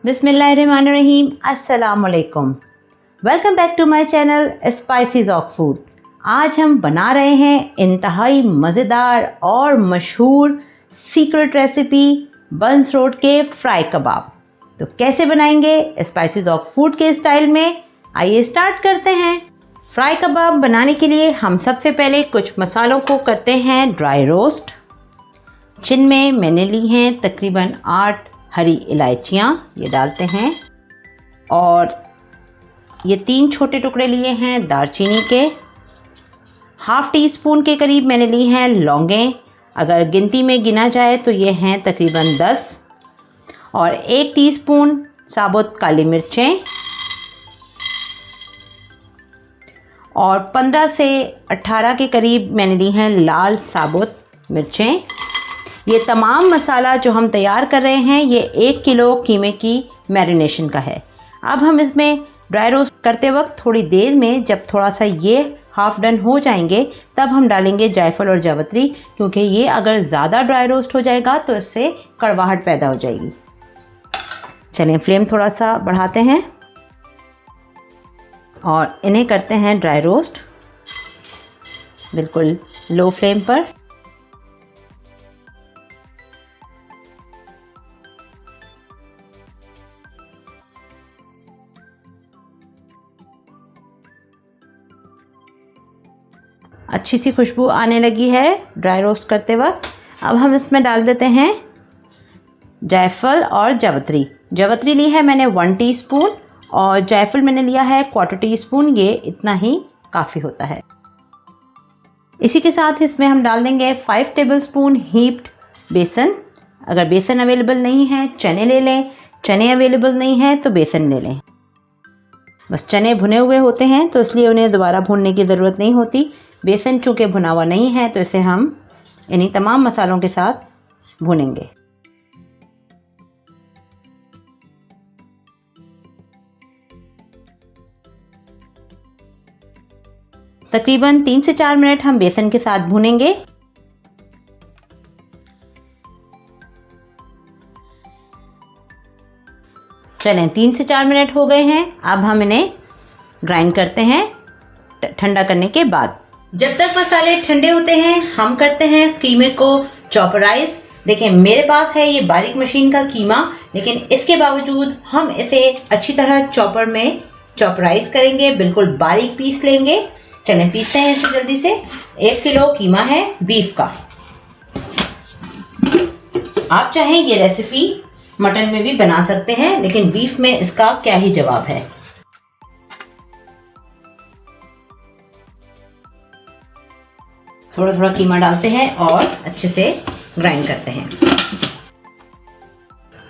बिस्मिल्लाहिर्रहमानिर्रहीम, अस्सलाम वालेकुम। Welcome back to my channel spices of food. आज हम बना रहे हैं इंतहाई मज़ेदार और मशहूर सीक्रेट रेसिपी बंस रोड के फ्राई कबाब। तो कैसे बनाएंगे स्पाइसीज ऑफ फूड के स्टाइल में, आइए स्टार्ट करते हैं। फ्राई कबाब बनाने के लिए हम सबसे पहले कुछ मसालों को करते हैं ड्राई रोस्ट। जिनमें मैंने ली हैं तकरीबन 8 हरी इलायचियाँ, ये डालते हैं। और ये 3 छोटे टुकड़े लिए हैं दालचीनी के। हाफ़ टी स्पून के करीब मैंने ली हैं लौंगें, अगर गिनती में गिना जाए तो ये हैं तकरीबन 10। और 1 टीस्पून साबुत काली मिर्चें और 15 से 18 के करीब मैंने ली हैं लाल साबुत मिर्चें। ये तमाम मसाला जो हम तैयार कर रहे हैं ये 1 किलो कीमे की मैरिनेशन का है। अब हम इसमें ड्राई रोस्ट करते वक्त थोड़ी देर में जब थोड़ा सा ये हाफ़ डन हो जाएंगे तब हम डालेंगे जायफल और जावित्री, क्योंकि ये अगर ज़्यादा ड्राई रोस्ट हो जाएगा तो इससे कड़वाहट पैदा हो जाएगी। चलें फ्लेम थोड़ा सा बढ़ाते हैं और इन्हें करते हैं ड्राई रोस्ट बिल्कुल लो फ्लेम पर। अच्छी सी खुशबू आने लगी है ड्राई रोस्ट करते वक्त। अब हम इसमें डाल देते हैं जायफल और जावित्री। जावित्री ली है मैंने 1 टीस्पून और जायफल मैंने लिया है 1/4 टीस्पून, ये इतना ही काफ़ी होता है। इसी के साथ इसमें हम डाल देंगे 5 टेबलस्पून हीप्ड बेसन। अगर बेसन अवेलेबल नहीं है चने ले लें, चने अवेलेबल नहीं है तो बेसन ले लें। बस चने भुने हुए होते हैं तो इसलिए उन्हें दोबारा भूनने की ज़रूरत नहीं होती। बेसन चूँकि भुना हुआ नहीं है तो इसे हम इन्हीं तमाम मसालों के साथ भूनेंगे। तकरीबन 3 से 4 मिनट हम बेसन के साथ भूनेंगे। चलें 3 से 4 मिनट हो गए हैं। अब हम इन्हें ग्राइंड करते हैं ठंडा करने के बाद। जब तक मसाले ठंडे होते हैं हम करते हैं कीमे को चॉपराइज। देखें मेरे पास है ये बारीक मशीन का कीमा, लेकिन इसके बावजूद हम इसे अच्छी तरह चॉपर में चॉपराइज करेंगे, बिल्कुल बारीक पीस लेंगे। चलें पीसते हैं इसे जल्दी से। 1 किलो कीमा है बीफ का। आप चाहें ये रेसिपी मटन में भी बना सकते हैं, लेकिन बीफ में इसका क्या ही जवाब है। थोड़ा थोड़ा कीमा डालते हैं और अच्छे से ग्राइंड करते हैं।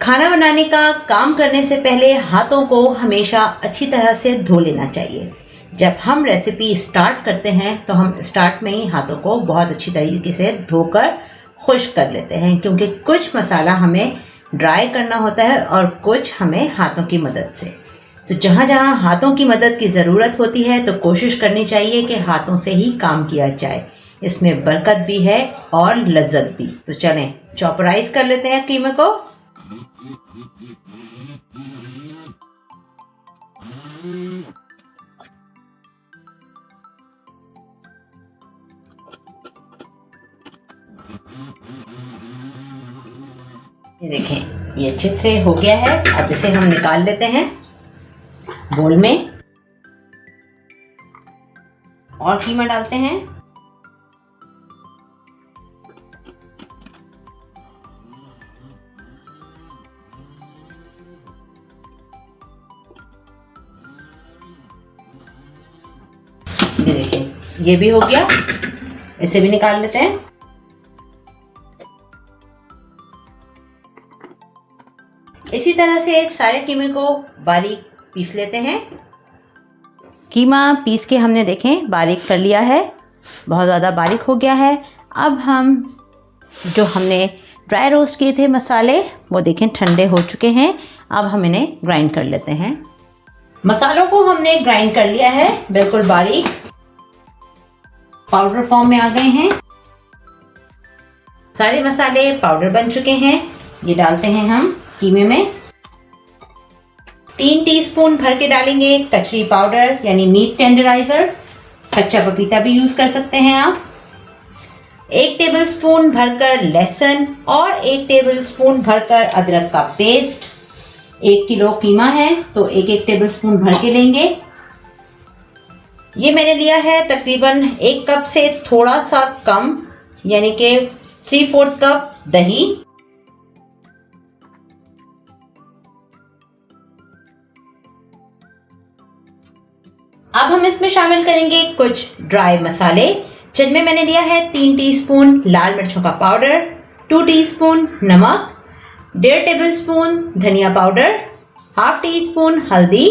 खाना बनाने का काम करने से पहले हाथों को हमेशा अच्छी तरह से धो लेना चाहिए। जब हम रेसिपी स्टार्ट करते हैं तो हम स्टार्ट में ही हाथों को बहुत अच्छी तरीके से धोकर खुश्क कर लेते हैं, क्योंकि कुछ मसाला हमें ड्राई करना होता है और कुछ हमें हाथों की मदद से। तो जहाँ जहाँ हाथों की मदद की ज़रूरत होती है तो कोशिश करनी चाहिए कि हाथों से ही काम किया जाए। इसमें बरकत भी है और लज्जत भी। तो चलें चॉपराइज कर लेते हैं कीमे को। ये देखें ये अच्छे से हो गया है। अब इसे हम निकाल लेते हैं बोल में और कीमा डालते हैं। ये देखें ये भी हो गया, इसे भी निकाल लेते हैं। इसी तरह से सारे कीमे को बारीक पीस लेते हैं। कीमा पीस के हमने देखें बारीक कर लिया है, बहुत ज़्यादा बारीक हो गया है। अब हम जो हमने ड्राई रोस्ट किए थे मसाले वो देखें ठंडे हो चुके हैं। अब हम इन्हें ग्राइंड कर लेते हैं। मसालों को हमने ग्राइंड कर लिया है, बिल्कुल बारीक पाउडर फॉर्म में आ गए हैं। सारे मसाले पाउडर बन चुके हैं। ये डालते हैं हम कीमे में। 3 टीस्पून भर के डालेंगे कचरी पाउडर यानी मीट टेंडराइजर, कच्चा पपीता भी यूज़ कर सकते हैं आप। 1 टेबलस्पून भरकर लहसुन और 1 टेबलस्पून भरकर अदरक का पेस्ट। 1 किलो कीमा है तो 1-1 टेबलस्पून भर के लेंगे। ये मैंने लिया है तकरीबन 1 कप से थोड़ा सा कम, यानी कि 3/4 कप दही। अब हम इसमें शामिल करेंगे कुछ ड्राई मसाले, जिनमें मैंने लिया है 3 टीस्पून लाल मिर्चों का पाउडर, 2 टीस्पून नमक, 1.5 टेबलस्पून धनिया पाउडर, 1/2 टीस्पून हल्दी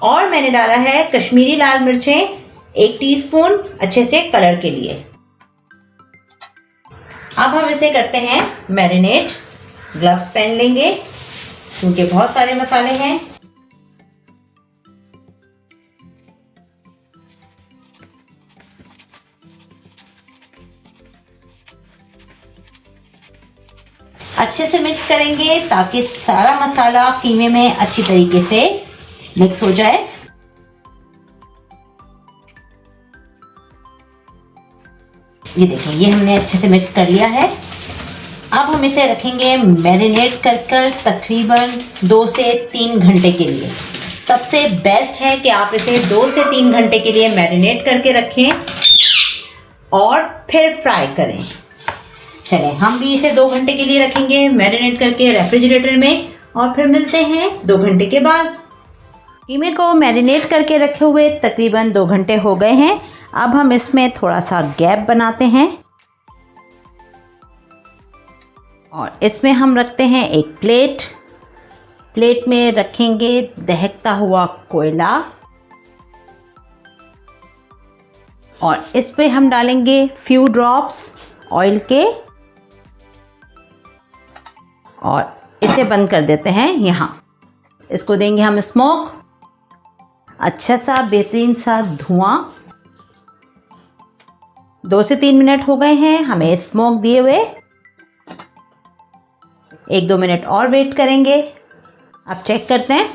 और मैंने डाला है कश्मीरी लाल मिर्चें 1 टीस्पून अच्छे से कलर के लिए। अब हम इसे करते हैं मैरिनेट। ग्लव्स पहन लेंगे क्योंकि बहुत सारे मसाले हैं। अच्छे से मिक्स करेंगे ताकि सारा मसाला कीमे में अच्छी तरीके से मिक्स हो जाए। ये देखिए, ये हमने अच्छे से मिक्स कर लिया है। अब हम इसे रखेंगे मैरिनेट कर तकरीबन 2 से 3 घंटे के लिए। सबसे बेस्ट है कि आप इसे 2 से 3 घंटे के लिए मैरिनेट करके रखें और फिर फ्राई करें। चलें, हम भी इसे 2 घंटे के लिए रखेंगे मैरिनेट करके रेफ्रिजरेटर में और फिर मिलते हैं 2 घंटे के बाद। कीमे को मैरिनेट करके रखे हुए तकरीबन 2 घंटे हो गए हैं। अब हम इसमें थोड़ा सा गैप बनाते हैं और इसमें हम रखते हैं एक प्लेट। प्लेट में रखेंगे दहकता हुआ कोयला और इस पे हम डालेंगे फ्यू ड्रॉप्स ऑयल के और इसे बंद कर देते हैं। यहाँ इसको देंगे हम स्मोक, अच्छा सा बेहतरीन सा धुआं। 2 से 3 मिनट हो गए हैं हमें स्मोक दिए हुए। 1-2 मिनट और वेट करेंगे। अब चेक करते हैं।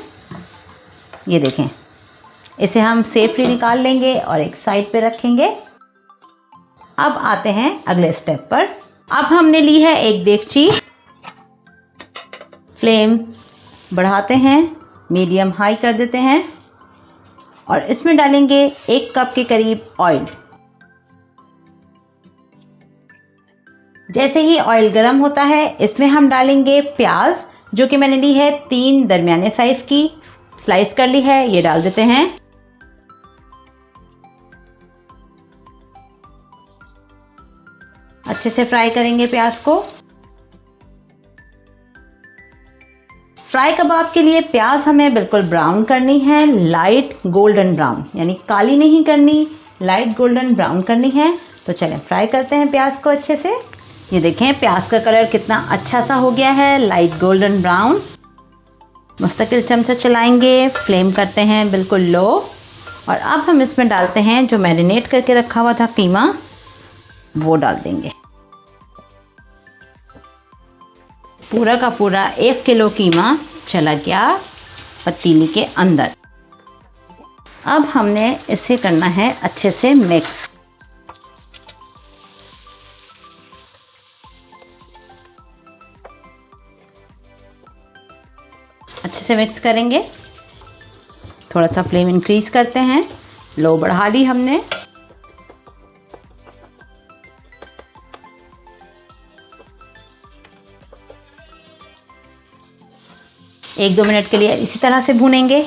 ये देखें, इसे हम सेफली निकाल लेंगे और एक साइड पे रखेंगे। अब आते हैं अगले स्टेप पर। अब हमने ली है एक देगची। फ्लेम बढ़ाते हैं, मीडियम हाई कर देते हैं और इसमें डालेंगे 1 कप के करीब ऑयल। जैसे ही ऑयल गर्म होता है इसमें हम डालेंगे प्याज, जो कि मैंने ली है 3 दरमियाने साइज की, स्लाइस कर ली है। ये डाल देते हैं। अच्छे से फ्राई करेंगे प्याज को। फ्राई कबाब के लिए प्याज हमें बिल्कुल ब्राउन करनी है, लाइट गोल्डन ब्राउन, यानी काली नहीं करनी, लाइट गोल्डन ब्राउन करनी है। तो चलें फ्राई करते हैं प्याज को अच्छे से। ये देखें, प्याज का कलर कितना अच्छा सा हो गया है, लाइट गोल्डन ब्राउन। मुस्तकिल चमचा चलाएंगे, फ्लेम करते हैं बिल्कुल लो और अब हम इसमें डालते हैं जो मैरिनेट करके रखा हुआ था कीमा, वो डाल देंगे। पूरा का पूरा 1 किलो कीमा चला गया पतीली के अंदर। अब हमने इसे करना है अच्छे से मिक्स। अच्छे से मिक्स करेंगे। थोड़ा सा फ्लेम इंक्रीज करते हैं, लो बढ़ा ली हमने। एक 2 मिनट के लिए इसी तरह से भूनेंगे।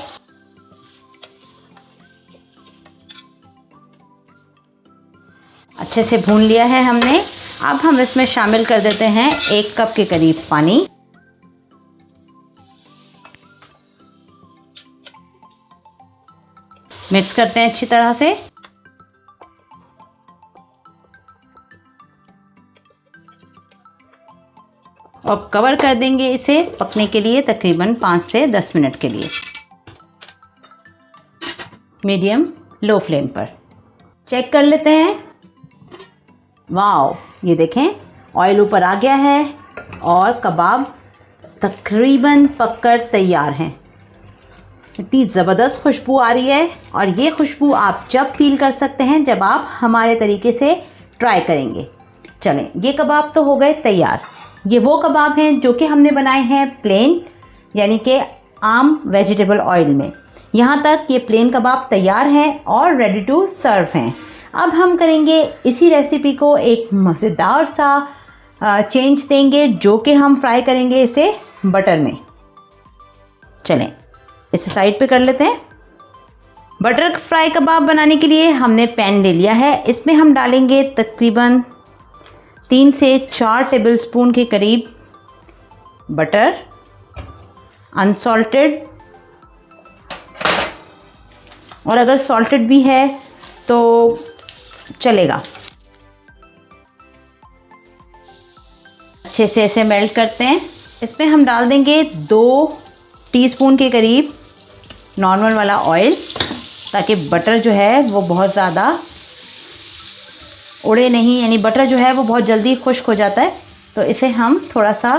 अच्छे से भून लिया है हमने। अब हम इसमें शामिल कर देते हैं 1 कप के करीब पानी। मिक्स करते हैं अच्छी तरह से। और कवर कर देंगे इसे पकने के लिए तकरीबन 5 से 10 मिनट के लिए, मीडियम लो फ्लेम पर। चेक कर लेते हैं। वाओ, ये देखें ऑयल ऊपर आ गया है और कबाब तकरीबन पककर तैयार हैं। इतनी ज़बरदस्त खुशबू आ रही है और ये खुशबू आप जब फील कर सकते हैं जब आप हमारे तरीके से ट्राई करेंगे। चलें, ये कबाब तो हो गए तैयार। ये वो कबाब हैं जो कि हमने बनाए हैं प्लेन, यानी कि आम वेजिटेबल ऑयल में। यहाँ तक ये प्लेन कबाब तैयार हैं और रेडी टू सर्व हैं। अब हम करेंगे इसी रेसिपी को एक मज़ेदार सा चेंज देंगे, जो कि हम फ्राई करेंगे इसे बटर में। चलें, इसे साइड पे कर लेते हैं। बटर फ्राई कबाब बनाने के लिए हमने पैन ले लिया है। इसमें हम डालेंगे तकरीबन 3 से 4 टेबलस्पून के करीब बटर, अनसॉल्टेड, और अगर सॉल्टेड भी है तो चलेगा। अच्छे से ऐसे मेल्ट करते हैं। इसमें हम डाल देंगे 2 टीस्पून के करीब नॉर्मल वाला ऑयल, ताकि बटर जो है वो बहुत ज़्यादा उड़े नहीं, यानी बटर जो है वो बहुत जल्दी खुश्क हो जाता है। तो इसे हम थोड़ा सा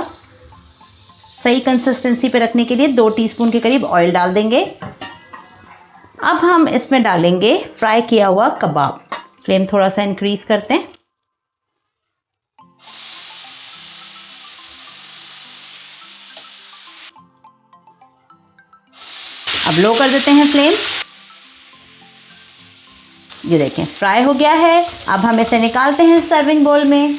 सही कंसिस्टेंसी पे रखने के लिए 2 टीस्पून के करीब ऑयल डाल देंगे। अब हम इसमें डालेंगे फ्राई किया हुआ कबाब। फ्लेम थोड़ा सा इंक्रीज करते हैं। अब लो कर देते हैं फ्लेम। ये देखें फ्राई हो गया है। अब हम इसे निकालते हैं सर्विंग बोल में।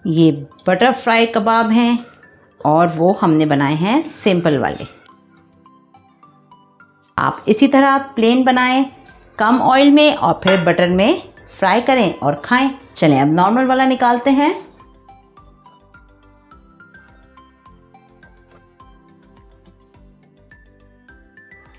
ये बटर फ्राई कबाब हैं और वो हमने बनाए हैं सिंपल वाले। आप इसी तरह प्लेन बनाएं, कम ऑयल में और फिर बटर में फ्राई करें और खाएं। चलें, अब नॉर्मल वाला निकालते हैं।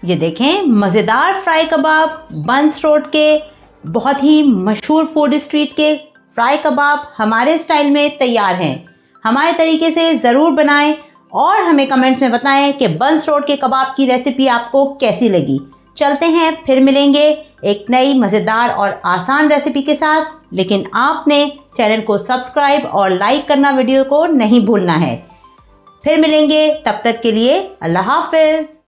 ये देखें मज़ेदार फ्राई कबाब, बंस रोड के बहुत ही मशहूर फूड स्ट्रीट के फ्राई कबाब हमारे स्टाइल में तैयार हैं। हमारे तरीके से ज़रूर बनाएं और हमें कमेंट्स में बताएं कि बंस रोड के कबाब की रेसिपी आपको कैसी लगी। चलते हैं, फिर मिलेंगे एक नई मज़ेदार और आसान रेसिपी के साथ। लेकिन आपने चैनल को सब्सक्राइब और लाइक करना वीडियो को नहीं भूलना है। फिर मिलेंगे, तब तक के लिए अल्लाह हाफ़िज़।